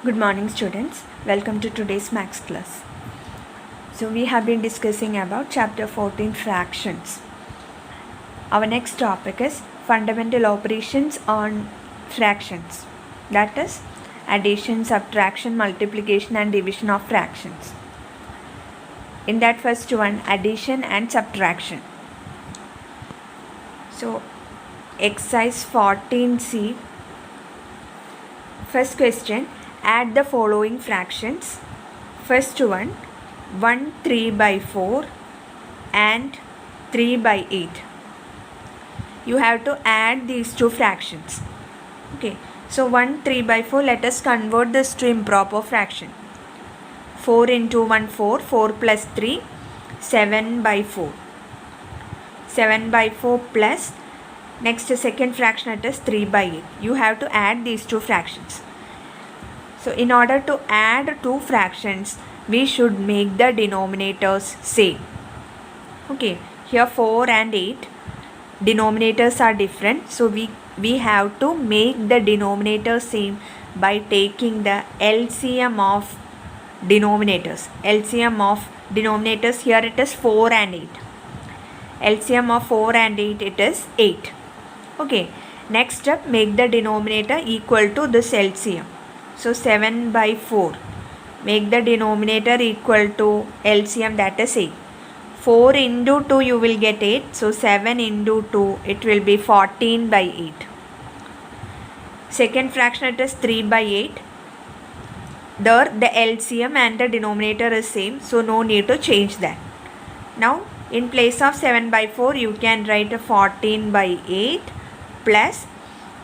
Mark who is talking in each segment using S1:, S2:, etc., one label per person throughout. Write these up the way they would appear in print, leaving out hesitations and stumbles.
S1: Good morning students, welcome to today's maths class. So we have been discussing about chapter 14 fractions. Our next topic is fundamental operations on fractions, that is addition, subtraction, multiplication and division of fractions. In that first one, addition and subtraction. So exercise 14C, first question, add the following fractions. First one, 1 3 by 4 and 3 by 8. You have to add these two fractions. Okay, so 1 3 by 4, let us convert this to improper fraction. 4 into 1 4, 4 plus 3, 7 by 4. 7 by 4 plus, next second fraction it is 3 by 8. You have to add these two fractions. So in order to add two fractions, we should make the denominators same. Okay, here 4 and 8 denominators are different, so we have to make the denominator same by taking the LCM of denominators. LCM of denominators, here it is 4 and 8. LCM of 4 and 8, it is 8. Okay, next step, make the denominator equal to this LCM. So 7 by 4, make the denominator equal to LCM, that is 8. 4 into 2 you will get 8, so 7 into 2 it will be 14 by 8. Second fraction it is 3 by 8. There the LCM and the denominator is same, so no need to change that. Now in place of 7 by 4 you can write a 14 by 8 plus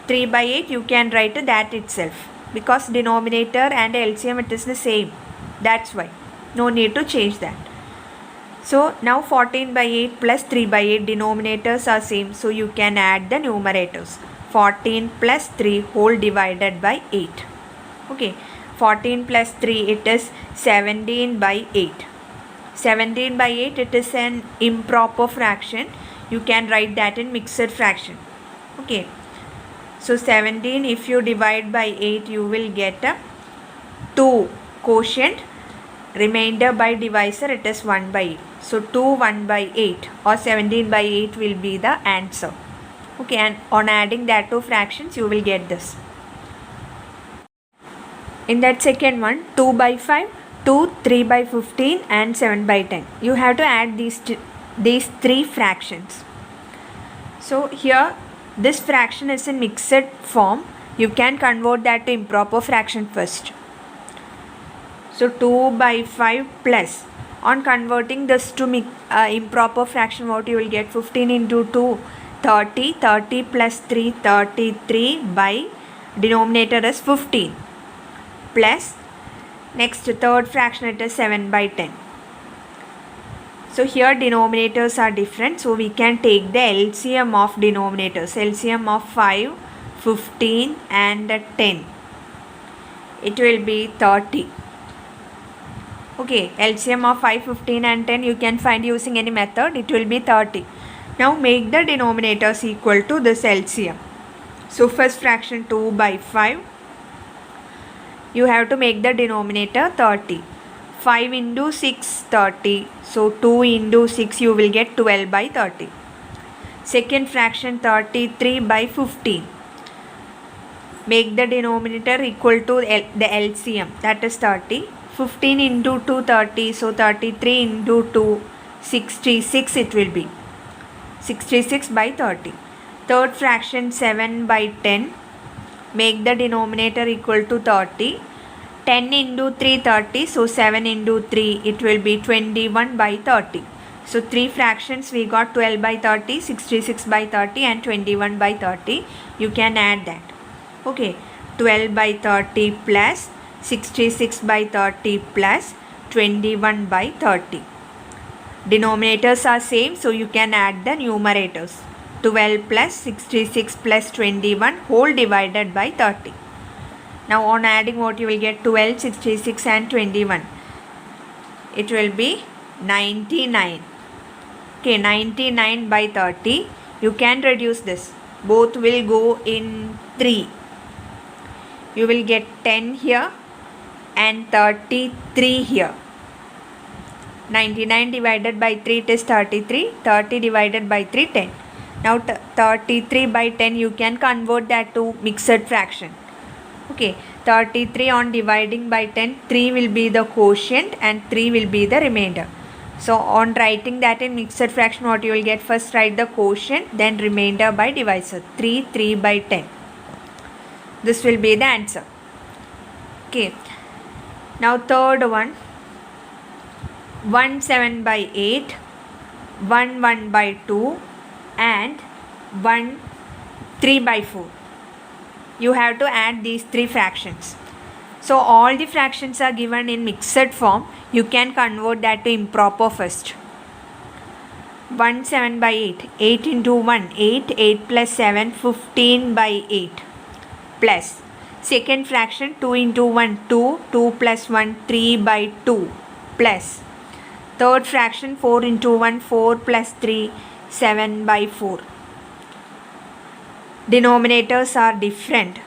S1: 3 by 8, you can write that itself. Because denominator and LCM it is the same, that's why no need to change that. So now 14 by 8 plus 3 by 8 denominators are same, so you can add the numerators. 14 plus 3 whole divided by 8. Okay, 14 plus 3 it is 17 by 8. 17 by 8 it is an improper fraction, you can write that in mixed fraction. Okay, so 17 if you divide by 8 you will get a 2 quotient, remainder by divisor it is 1 by 8. So 2 1 by 8 or 17 by 8 will be the answer. Okay, and on adding that two fractions you will get this. In that second one, 2 by 5, 2, 3 by 15 and 7 by 10. You have to add these three fractions. So here this fraction is in mixed form. You can convert that to improper fraction first. So 2 by 5 plus, on converting this to improper fraction, what you will get? 15 into 2, 30, 30 plus 3, 33 by denominator is 15 plus, next third fraction it is 7 by 10. So here denominators are different, so we can take the LCM of denominators. LCM of 5, 15 and 10. It will be 30. Okay, LCM of 5, 15 and 10 you can find using any method. It will be 30. Now make the denominators equal to this LCM. So first fraction 2 by 5. You have to make the denominator 30. 5 into 6, 30. So 2 into 6 you will get 12 by 30. Second fraction 33 by 15. Make the denominator equal to the LCM, that is 30. 15 into 2, 30. So 33 into 2, 66 it will be. 66 by 30. Third fraction 7 by 10. Make the denominator equal to 30. 10 into 3, 30. So 7 into 3 it will be 21 by 30. So 3 fractions we got, 12 by 30, 66 by 30 and 21 by 30. You can add that. Okay, 12 by 30 plus 66 by 30 plus 21 by 30. Denominators are same, so you can add the numerators. 12 plus 66 plus 21 whole divided by 30. Now on adding, what you will get? 12, 66 and 21. It will be 99. Okay, 99 by 30. You can reduce this. Both will go in 3. You will get 10 here. and 33 here. 99 divided by 3, it is 33. 30 divided by 3, 10. Now 33 by 10, you can convert that to mixed fraction. Okay, 33 on dividing by 10, 3 will be the quotient and 3 will be the remainder. So on writing that in mixed fraction, what you will get? First write the quotient, then remainder by divisor. 3 by 10. This will be the answer. Okay. Now third one. 1 7 by 8, 1 1 by 2 and 1 3 by 4. You have to add these three fractions. So all the fractions are given in mixed form. You can convert that to improper first. 1 7 by 8, 8 into 1, 8, 8 plus 7, 15 by 8 plus second fraction 2 into 1, 2, 2 plus 1, 3 by 2 plus third fraction 4 into 1, 4 plus 3, 7 by 4. Denominators are different.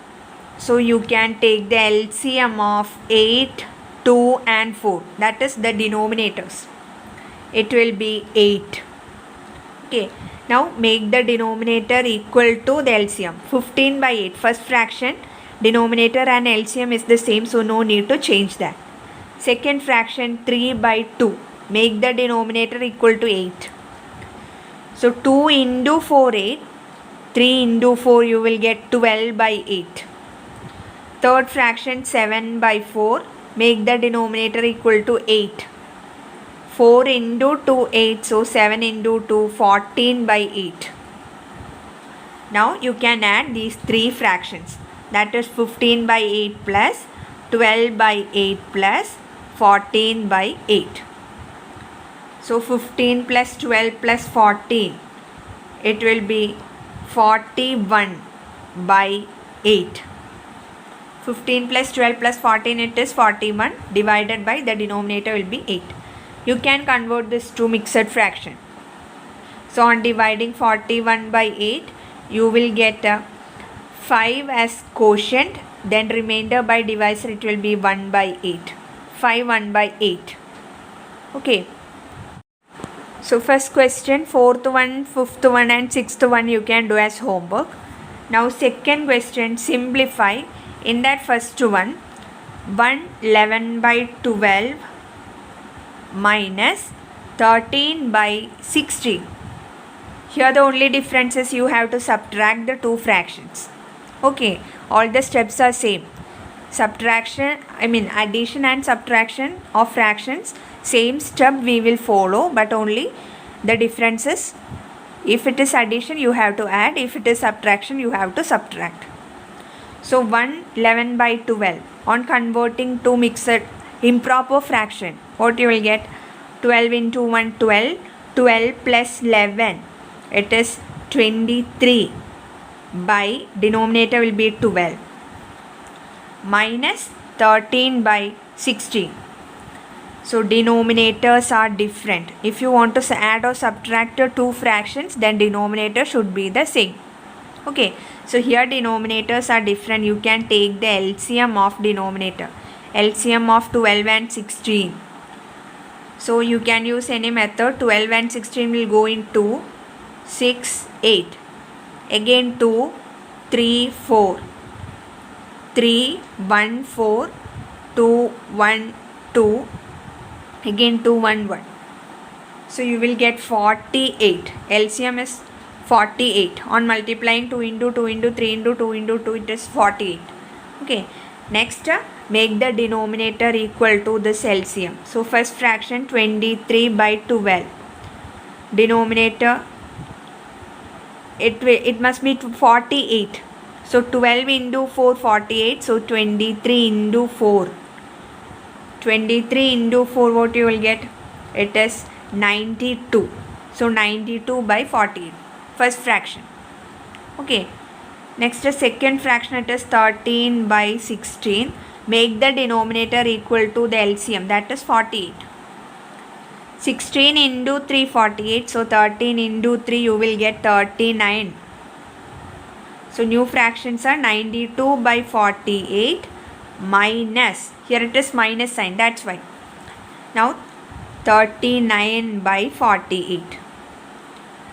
S1: So you can take the LCM of 8, 2 and 4. That is the denominators. It will be 8. Okay. Now make the denominator equal to the LCM. 15 by 8. First fraction, denominator and LCM is the same, so no need to change that. Second fraction 3 by 2. Make the denominator equal to 8. So 2 into 4, 8. 3 into 4, you will get 12 by 8. Third fraction 7 by 4. Make the denominator equal to 8. 4 into 2, 8. So 7 into 2, 14 by 8. Now you can add these three fractions. That is 15 by 8 plus 12 by 8 plus 14 by 8. So 15 plus 12 plus 14, it will be 41 by 8. 15 plus 12 plus 14, it is 41, divided by the denominator will be 8. You can convert this to mixed fraction. So on dividing 41 by 8, you will get 5 as quotient, then remainder by divisor, it will be 1 by 8. 5 1 by 8. Okay. So first question, fourth one, fifth one and sixth one you can do as homework. Now second question, simplify. In that first one, 11 by 12 minus 13 by 16. Here the only difference is you have to subtract the two fractions. Okay, all the steps are same. Addition and subtraction of fractions, same step we will follow, but only the difference is, if it is addition you have to add, if it is subtraction you have to subtract. So 11 by 12, on converting to mixed improper fraction, what you will get? 12 into 1, 12, 12 plus 11, it is 23 by denominator will be 12 minus 13 by 16. So denominators are different. If you want to add or subtract two fractions, then denominator should be the same. Okay, so here denominators are different. You can take the LCM of denominator. LCM of 12 and 16. So you can use any method. 12 and 16 will go in 2, 6, 8. Again 2, 3, 4. 3, 1, 4, 2, 1, 2. Again 2, 1, 1. So you will get 48. LCM is 48. On multiplying 2 into 2 into 3 into 2 into 2, it is 48. Okay. Next, make the denominator equal to this LCM. So first fraction 23 by 12. Denominator, it must be 48. So 12 into 4, 48. So 23 into 4. 23 into 4, what you will get? It is 92. So 92 by 48. First fraction. Okay. Next, second fraction, it is 13 by 16. Make the denominator equal to the LCM, that is 48. 16 into 3, 48. So 13 into 3, you will get 39. So new fractions are 92 by 48 minus, here it is minus sign, that's why. Now 39 by 48.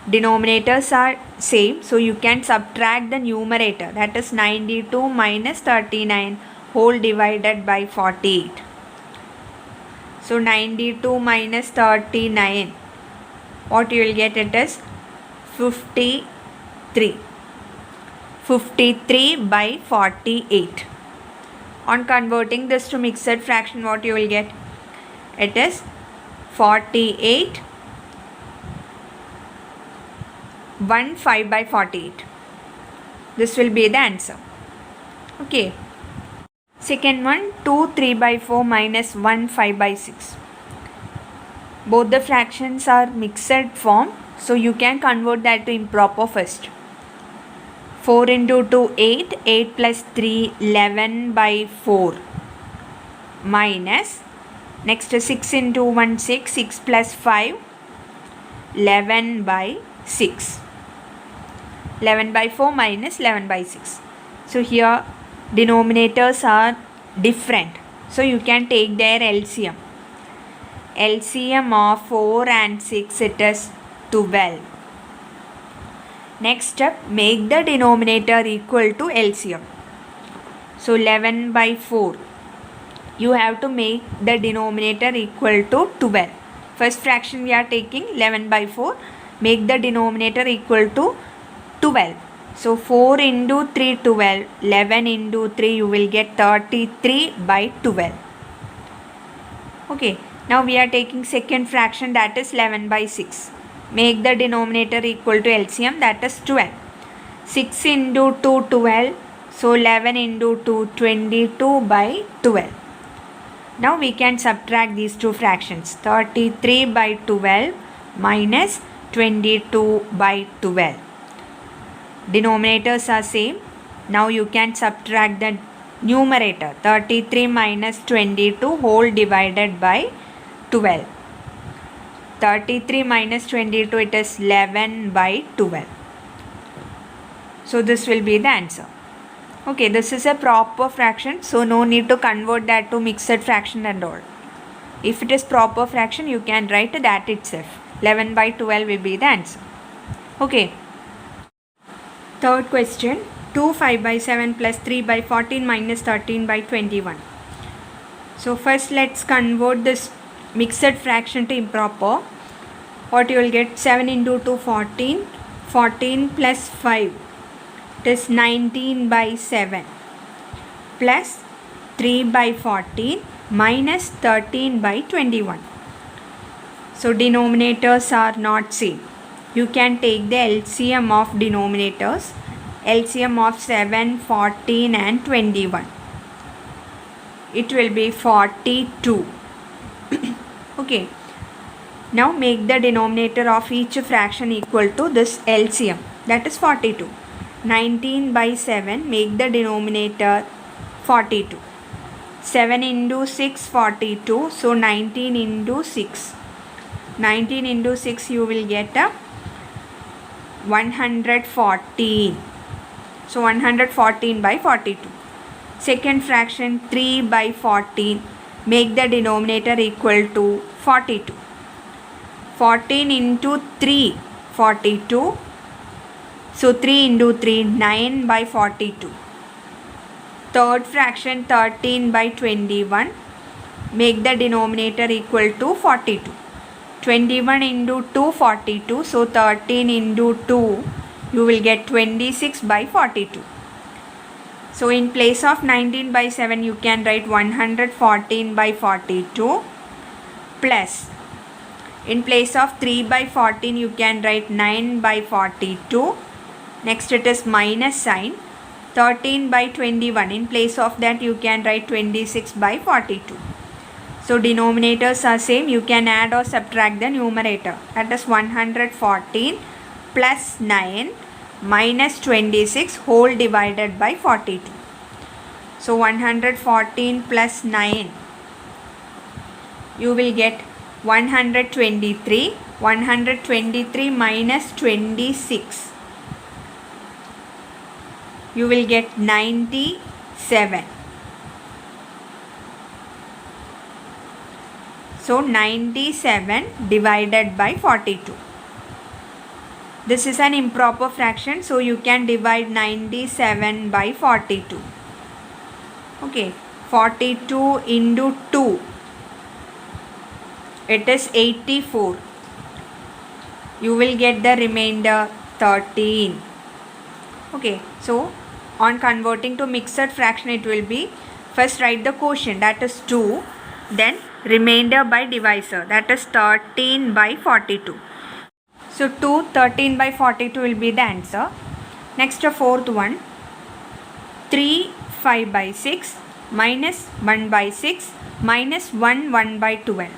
S1: Denominators are same, so you can subtract the numerator, that is 92 minus 39 whole divided by 48. So 92 minus 39, what you will get, it is 53. 53 by 48. On converting this to mixed fraction, what you will get? It is 48 15 by 48. This will be the answer. Okay. Second one, 2 3 by 4 minus 1 5 by 6. Both the fractions are mixed form, so you can convert that to improper first. 4 into 2 8, 8 plus 3 11 by 4 minus, next 6 into 1 6, 6 plus 5 11 by 6. 11 by 4 minus 11 by 6. So here denominators are different, so you can take their LCM. LCM of 4 and 6, it is 12. Next step, make the denominator equal to LCM. So 11 by 4, you have to make the denominator equal to 12. First fraction we are taking 11 by 4, make the denominator equal to 12. So 4 into 3 12, 11 into 3 you will get 33 by 12. Okay, now we are taking second fraction, that is 11 by 6. Make the denominator equal to LCM, that is 12. 6 into 2 12, so 11 into 2 22 by 12. Now we can subtract these two fractions, 33 by 12 minus 22 by 12. Denominators are same. Now you can subtract the numerator, 33 minus 22 whole divided by 12. 33 minus 22, it is 11 by 12. So this will be the answer. Okay, this is a proper fraction, so no need to convert that to mixed fraction and all. If it is proper fraction, you can write that itself. 11 by 12 will be the answer. Okay. Third question, 2 5 by 7 plus 3 by 14 minus 13 by 21. So first let's convert this mixed fraction to improper. What you will get, 7 into 2 14, 14 plus 5, it is 19 by 7 plus 3 by 14 minus 13 by 21. So denominators are not same. You can take the LCM of denominators, LCM of 7, 14 and 21. It will be 42. Okay. Now make the denominator of each fraction equal to this LCM, that is 42. 19 by 7, make the denominator 42. 7 into 6 42, so 19 into 6. 19 into 6 you will get a 114. So 114 by 42. Second fraction, 3 by 14, make the denominator equal to 42. 14 into 3 42, so 3 into 3 9 by 42. Third fraction, 13 by 21, make the denominator equal to 42. 21 into 2 42, so 13 into 2 you will get 26 by 42. So in place of 19 by 7 you can write 114 by 42 plus, in place of 3 by 14 you can write 9 by 42. Next it is minus sign, 13 by 21, in place of that you can write 26 by 42. So denominators are same, you can add or subtract the numerator, that is 114 plus 9 minus 26 whole divided by 42. So 114 plus 9, you will get 123. 123 minus 26, you will get 97. So 97 divided by 42. This is an improper fraction, so you can divide 97 by 42. Okay, 42 into 2, it is 84. You will get the remainder 13. Okay, so on converting to mixed fraction, it will be, first write the quotient, that is 2, then remainder by divisor, that is 13 by 42. So 2, 13 by 42 will be the answer. Next, the fourth one, 3, 5 by 6 minus 1 by 6 minus 1, 1 by 12.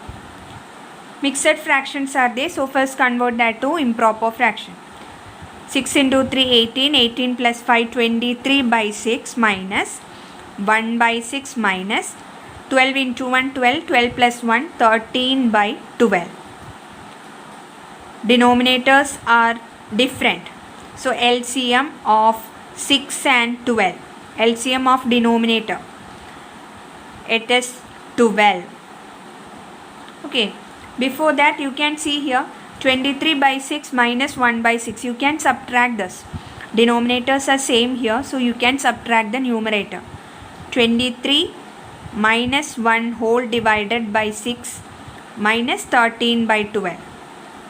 S1: Mixed fractions are there, so first convert that to improper fraction. 6 into 3, 18, 18 plus 5, 23 by 6 minus 1 by 6 minus 12 into 1, 12, 12 plus 1, 13 by 12. Denominators are different. So LCM of 6 and 12. LCM of denominator, it is 12. Okay. Before that, you can see here 23 by 6 minus 1 by 6. You can subtract this. Denominators are same here, so you can subtract the numerator. 23 minus 1 whole divided by 6 minus 13 by 12.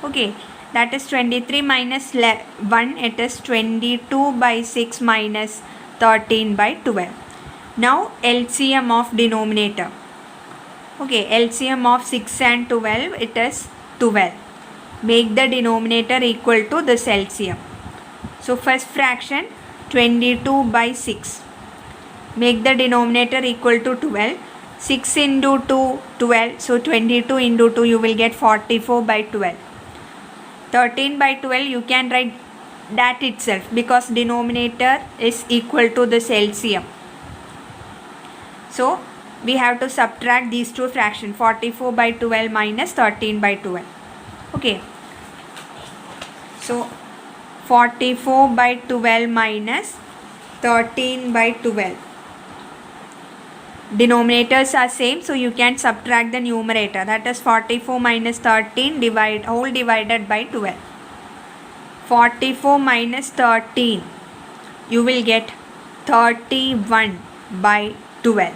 S1: Okay, that is 23 minus 1, it is 22 by 6 minus 13 by 12. Now LCM of denominator. Okay, LCM of 6 and 12, it is 12. Make the denominator equal to this LCM. So first fraction 22 by 6. Make the denominator equal to 12. 6 into 2, 12. So 22 into 2, you will get 44 by 12. 13 by 12, you can write that itself because denominator is equal to this LCM. So we have to subtract these two fractions, 44 by 12 minus 13 by 12. Okay. So 44 by 12 minus 13 by 12. Denominators are same, so you can subtract the numerator, that is 44 minus 13 whole divided by 12. 44 minus 13, you will get 31 by 12.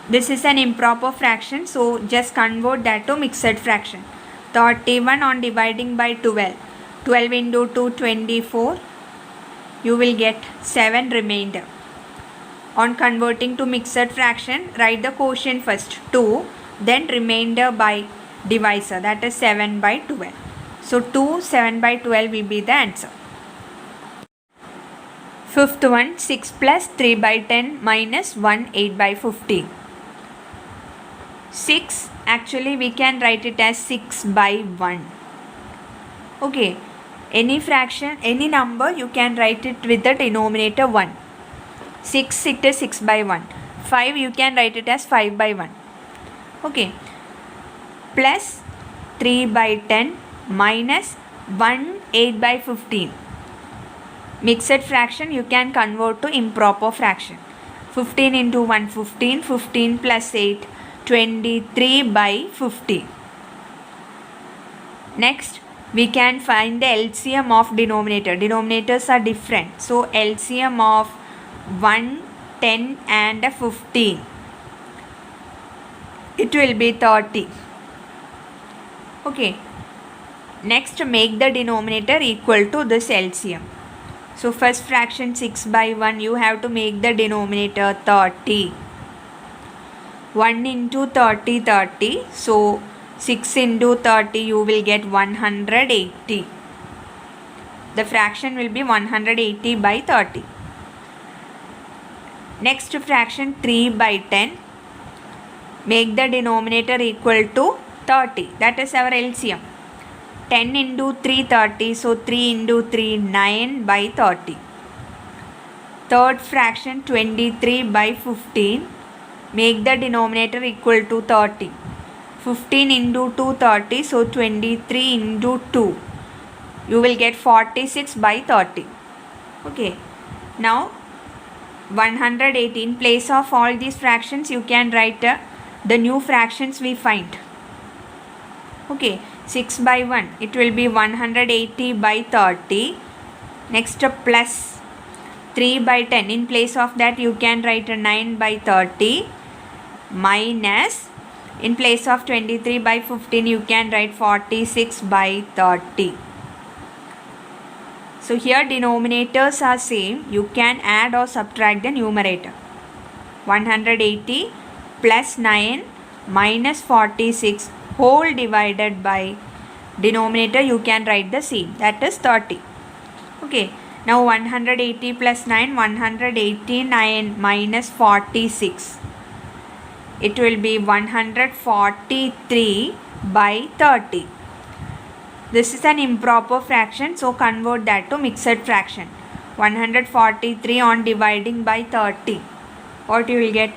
S1: This is an improper fraction, so just convert that to mixed fraction. 31 on dividing by 12. 12 into 2, 24. You will get 7 remainder. On converting to mixed fraction, write the quotient first 2, then remainder by divisor, that is 7 by 12. So 2, 7 by 12 will be the answer. Fifth one, 6 plus 3 by 10 minus 1, 8 by 15. 6, actually we can write it as 6 by 1. Okay, any fraction, any number, you can write it with the denominator 1. 6, it is 6 by 1. 5, you can write it as 5 by 1. Okay, plus 3 by 10 minus 1, 8 by 15. Mixed fraction, you can convert to improper fraction. 15 into 1, 15. 15 plus 8, 23 by 50. Next, we can find the LCM of denominator. Denominators are different. So LCM of 1, 10 and 15. It will be 30. Okay. Next, make the denominator equal to this LCM. So first fraction 6 by 1, you have to make the denominator 30. 1 into 30, 30. So 6 into 30, you will get 180. The fraction will be 180 by 30. Next fraction 3 by 10. Make the denominator equal to 30. That is our LCM. 10 into 3, 30. So 3 into 3, 9 by 30. Third fraction 23 by 15. Make the denominator equal to 30. 15 into 2, 30. So 23 into 2. You will get 46 by 30. Okay. Now 180. In place of all these fractions, you can write the new fractions we find. Okay, 6 by 1, it will be 180 by 30. Next plus 3 by 10. In place of that you can write a 9 by 30 minus, in place of 23 by 15 you can write 46 by 30. So here denominators are same. You can add or subtract the numerator. 180 plus 9 minus 46 whole divided by denominator you can write the same, that is 30. Okay, now 180 plus 9, 189 minus 46. It will be 143 by 30. This is an improper fraction, so convert that to mixed fraction. 143 on dividing by 30. What you will get?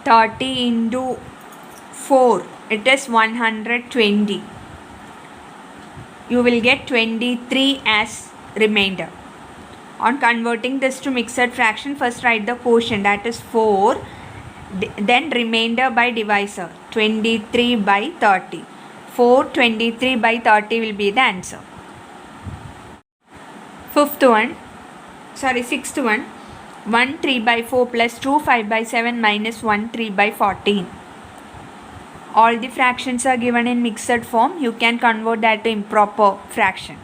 S1: 30 into 4. It is 120. You will get 23 as remainder. On converting this to mixed fraction, first write the quotient, that is 4. Then remainder by divisor, 23 by 30. 423 by 30 will be the answer. Sixth one, 1 3 by 4 plus 2 5 by 7 minus 1 3 by 14. All the fractions are given in mixed form. You can convert that to improper fraction.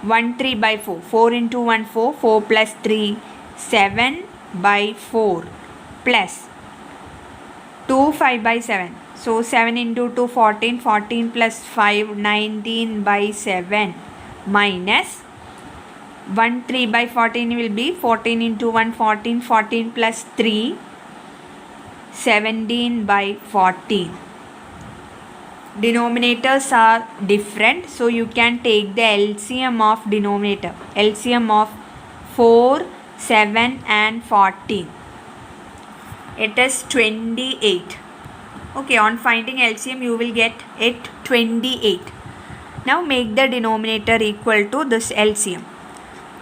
S1: 1 3 by 4. 4 into 1 4. 4 plus 3 7 by 4 plus 2 5 by 7. So 7 into 2 14. 14 plus 5 19 by 7 minus 1 3 by 14 will be 14 into 1 14. 14 plus 3 17 by 14. Denominators are different, so you can take the LCM of denominator. LCM of 4, 7 and 14. It is 28. Okay, on finding LCM you will get it 28. Now make the denominator equal to this LCM.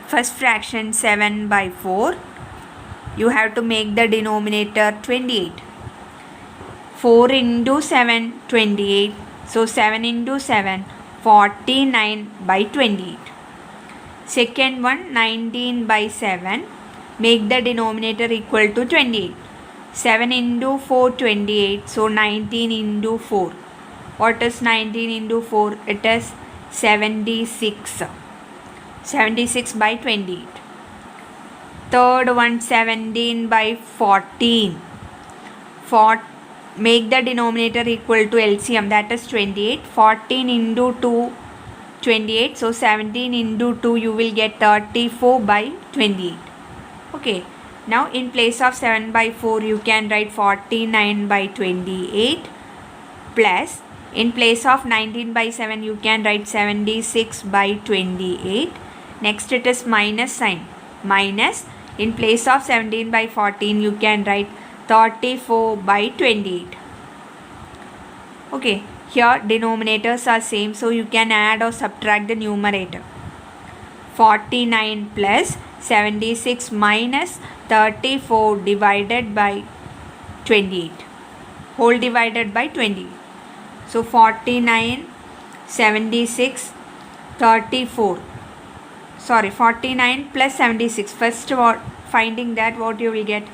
S1: First fraction 7 by 4. You have to make the denominator 28. 4 into 7 28. So 7 into 7 49 by 28. Second one 19 by 7. Make the denominator equal to 28. 7 into 4 28. So 19 into 4. What is 19 into 4? It is 76. 76 by 28. Third one 17 by 14. Make the denominator equal to LCM, that is 28. 14 into 2 28. So 17 into 2 you will get 34 by 28. Okay. Now in place of 7 by 4 you can write 49 by 28 plus in place of 19 by 7 you can write 76 by 28. Next it is minus sign. Minus in place of 17 by 14 you can write 34 by 28. Okay, here denominators are same, so you can add or subtract the numerator. 49 plus 76 minus 34 divided by 28. Whole divided by 28. So 49, 76, 34. 49 plus 76. First finding that, what you will get?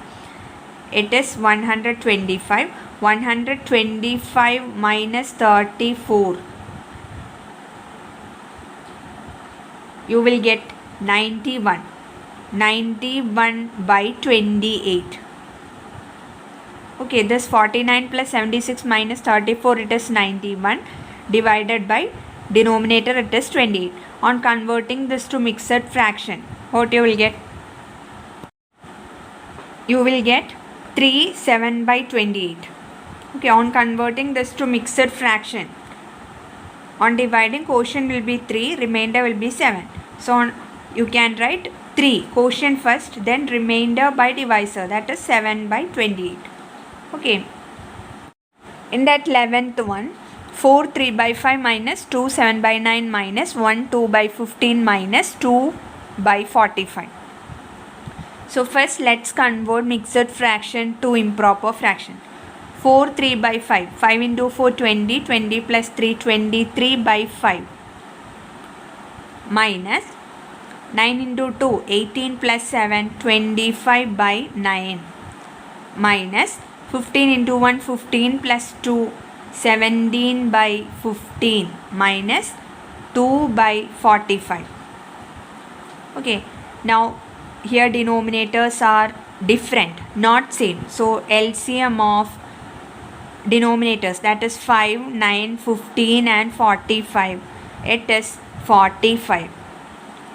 S1: It is 125. 125 minus 34. You will get 91. 91 by 28. Okay, this 49 plus 76 minus 34, it is 91 divided by denominator, it is 28. On converting this to mixed fraction, what you will get? You will get 3 7 by 28. Okay, on converting this to mixed fraction, on dividing, quotient will be 3, remainder will be 7. So you can write 3 quotient first, then remainder by divisor, that is 7 by 28. Okay, in that 11th one, 4 3 by 5 minus 2 7 by 9 minus 1 2 by 15 minus 2 by 45. So first let's convert mixed fraction to improper fraction. 4 3 by 5. 5 into 4 20. 20 plus 3 23 by 5. Minus 9 into 2 18 plus 7 25 by 9. Minus 15 into 1 15 plus 2 17 by 15. Minus 2 by 45. Okay, now here denominators are different, not same. So LCM of denominators, that is 5, 9, 15 and 45. It is 45.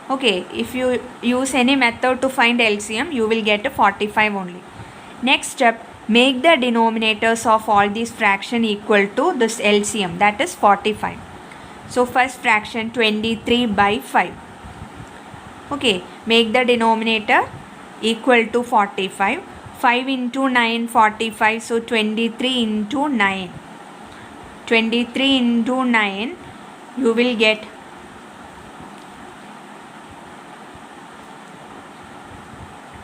S1: Okay, if you use any method to find LCM, you will get a 45 only. Next step, make the denominators of all these fraction equal to this LCM, that is 45. So first fraction 23 by 5. Okay, make the denominator equal to 45. 5 into 9 45, so 23 into 9. 23 into 9, you will get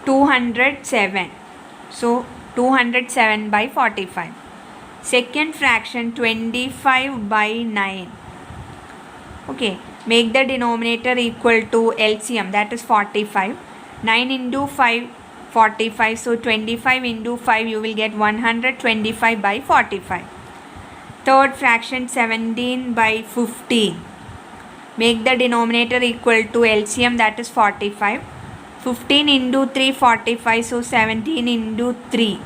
S1: 207. So 207 by 45. Second fraction 25 by 9. Okay, make the denominator equal to LCM, that is 45. 9 into 5 45, so 25 into 5 you will get 125 by 45. Third fraction 17 by 15. Make the denominator equal to LCM, that is 45. 15 into 3 45, so 17 into 3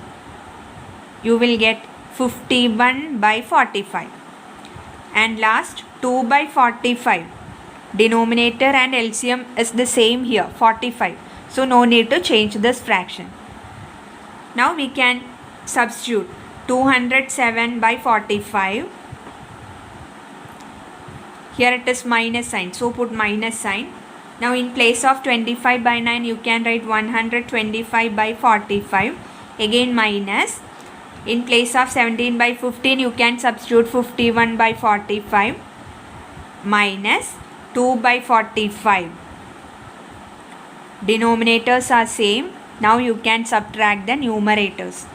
S1: you will get 51 by 45. And last 2 by 45. Denominator and LCM is the same here, 45. So no need to change this fraction. Now we can substitute 207 by 45. Here it is minus sign, so put minus sign. Now in place of 25 by 9 you can write 125 by 45. Again minus. In place of 17 by 15 you can substitute 51 by 45. Minus 2 by 45. Denominators are same. Now you can subtract the numerators.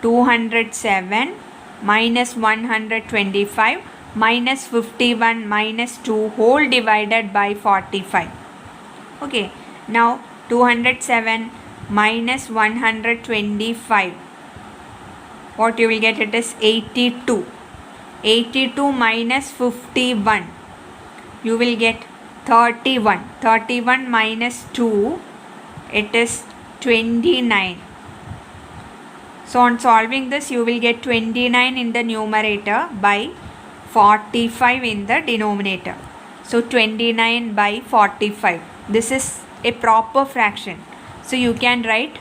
S1: 207 minus 125 minus 51 minus 2 whole divided by 45. Okay, now 207 minus 125. What you will get, it is 82. 82 minus 51. You will get 31. 31 minus 2. It is 29. So on solving this you will get 29 in the numerator by 45 in the denominator. So 29 by 45. This is a proper fraction. So you can write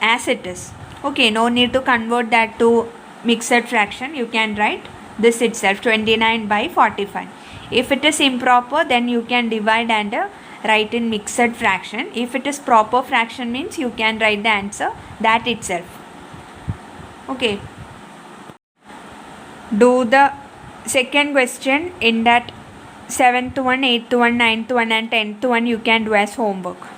S1: as it is. Okay, no need to convert that to mixed fraction. You can write this itself, 29 by 45. If it is improper, then you can divide and write in mixed fraction. If it is proper fraction, means you can write the answer that itself. Okay. Do the second question in that 7th one, 8th one, 9th one and 10th one you can do as homework.